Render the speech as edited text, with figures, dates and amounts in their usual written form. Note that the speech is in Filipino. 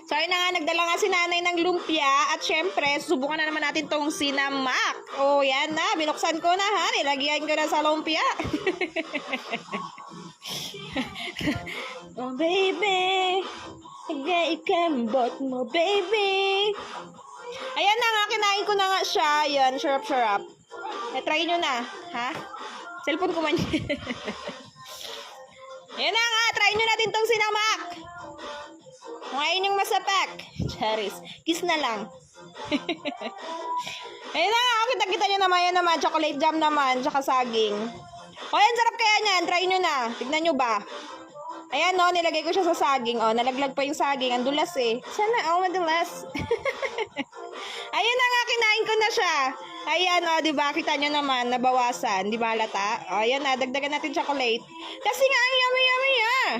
So, ayun na nga, nagdala nga si nanay ng lumpia. At syempre, susubukan na naman natin tong sinamak. Oh, yan na. Binuksan ko na, ha? Nilagyan ko na sa lumpia. Oh, baby. Ikembot mo, baby. Ayan na nga, kinain ko na nga siya. Ayan, syrup. Try nyo na, ha? Cellphone ko man. Ayan na nga, try nyo natin tong sinamak. Kung ayaw yung masapak. Charis. Kiss na lang. Ayan na nga, kita-kita nyo naman. Yan naman, chocolate jam naman, tsaka saging. O, yan, sarap kaya niyan. Try nyo na. Tignan nyo ba? Ayan, no, nilagay ko siya sa saging. O, nalaglag pa yung saging. Ang dulas eh. Sana, oh, madulas. Ayun na nga, kinain ko na siya. Ayan, o, diba? Kita nyo naman, nabawasan. Di ba halata? O, ayan na, dagdagan natin chocolate. Kasi nga, ang yummy, ah.